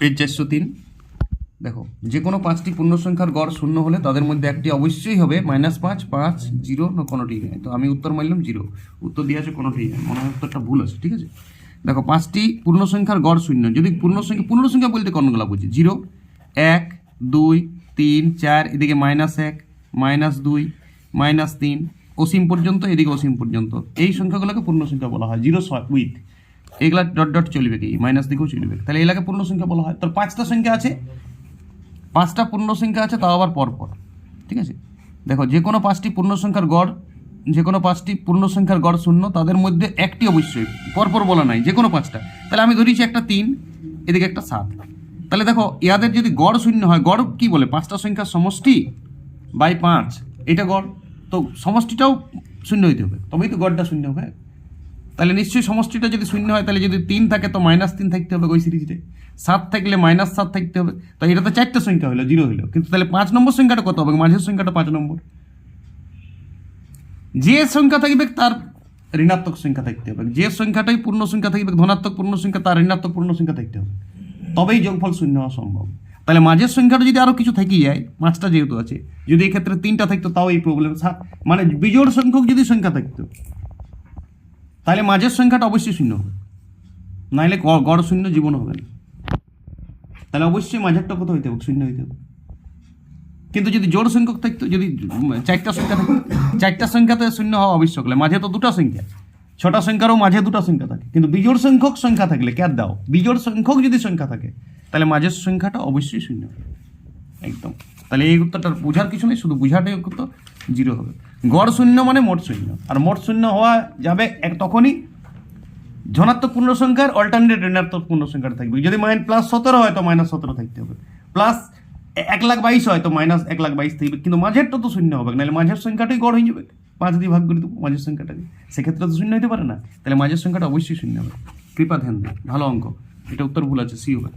Page 403। দেখো যে কোনো পাঁচটি পূর্ণ সংখ্যার গড় শূন্য হলে তাদের মধ্যে একটি অবশ্যই হবে -5, 5, 0 না কোনোটি নেই। তো আমি উত্তর মারলাম 0, উত্তর দিয়ে আছে কোনোটি নেই, মনে হয় উত্তরটা ভুল আছে। ঠিক আছে, দেখো পাঁচটি পূর্ণ সংখ্যার গড় শূন্য, যদি পূর্ণ সংখ্যা বলতে কোনগুলো বুঝি? 0, 1, 2, 3, 4, এদিকে -1, -2, -3, অসীম পর্যন্ত, এদিকে অসীম পর্যন্ত, এই সংখ্যাগুলোকে পূর্ণ সংখ্যা বলা হয়। 0 উইথ এগুলা ডট ডট চলবে, কি মাইনাস দিকেও চলবে, তাহলে এগুলাকে পূর্ণ সংখ্যা বলা হয়। তোর পাঁচটা সংখ্যা আছে, পাঁচটা পূর্ণ সংখ্যা আছে, তাও আবার পরপর। ঠিক আছে, দেখো যে কোনো পাঁচটি পূর্ণ সংখ্যার গড় শূন্য, তাদের মধ্যে একটি অবশ্যই, পরপর বলা নাই, যে কোনো পাঁচটা। তাহলে আমি ধরেছি একটা 3, এদিকে একটা 7। তাহলে দেখো ইয়াদের যদি গড় শূন্য হয়, গড় কি বলে? পাঁচটা সংখ্যার সমষ্টি বাই 5, এটা গড়। তো সমষ্টিটাও শূন্য হইতে হবে, তবেই তো গড়টা শূন্য হবে। তাহলে নিশ্চয়ই সমষ্টিটা যদি শূন্য হয়, তাহলে যদি 3 থাকে তো -3 থাকতে হবে ওই সিরিজে, 7 থাকলে -7 থাকতে হবে। তো এটা তো চারটা সংখ্যা হলো, 0 হলো, কিন্তু তাহলে 5 নম্বর সংখ্যাটা কত হবে? মাঝের সংখ্যাটা 5 নম্বর। যে সংখ্যা থাকবে তার ঋণাত্মক সংখ্যা থাকতে হবে, যে সংখ্যাটাই পূর্ণ সংখ্যা থাকবে, ধনাত্মক পূর্ণ সংখ্যা, তার ঋণাত্মক পূর্ণ সংখ্যা থাকতে হবে, তবেই যোগফল শূন্য হওয়া সম্ভব। তাহলে মাঝের সংখ্যাটা যদি আরও কিছু থেকে যায়, 5টা যেহেতু আছে, যদি এক্ষেত্রে 3টা থাকতো তাও এই প্রবলেম, মানে বিজোড় সংখ্যক যদি সংখ্যা থাকতো, তাহলে মাঝের সংখ্যাটা অবশ্যই শূন্য হবে, নাহলে গড় শূন্য জীবন হবে না। তাহলে অবশ্যই মাঝেরটা কত হইতে হবে? শূন্য হইতে হবে। কিন্তু যদি জোড় সংখ্যক থাকতো, যদি 4টা সংখ্যা থাকতো, 4টা সংখ্যাতে শূন্য হওয়া আবশ্যক হলে, মাঝে তো 2টা সংখ্যা, 6টা সংখ্যারও মাঝে 2টা সংখ্যা থাকে, কিন্তু বিজোড় সংখ্যক সংখ্যা থাকলে, ক্যার দাও, বিজোড় সংখ্যক যদি সংখ্যা থাকে, তাহলে মাঝের সংখ্যাটা অবশ্যই শূন্য হবে একদম। তাহলে এই উত্তরটার বোঝার কিছু নেই, শুধু বোঝাটাই উত্তর 0 হবে। গড় শূন্য মানে মোট শূন্য, আর মোট শূন্য হওয়া যাবে তখনই ধনাত্মক পূর্ণ সংখ্যার অল্টারনেট ঋণাত্মক পূর্ণ সংখ্যাটা থাকবে। যদি +17 হয় তো -17 থাকতে হবে, +1,22,000 হয় তো -1,22,000 থাকবে, কিন্তু মাঝেরটা তো শূন্য হবে, নাহলে মাঝের সংখ্যাটাই গড় হয়ে যাবে। 5 দিয়ে ভাগ করে দেবো মাঝের সংখ্যাটাকে, সেক্ষেত্রে তো শূন্য হতে পারে না, তাহলে মাঝের সংখ্যাটা অবশ্যই শূন্য হবে। কৃপা ধ্যান দেয়, ভালো অঙ্ক, এটা উত্তর ভুল আছে, সি হবে।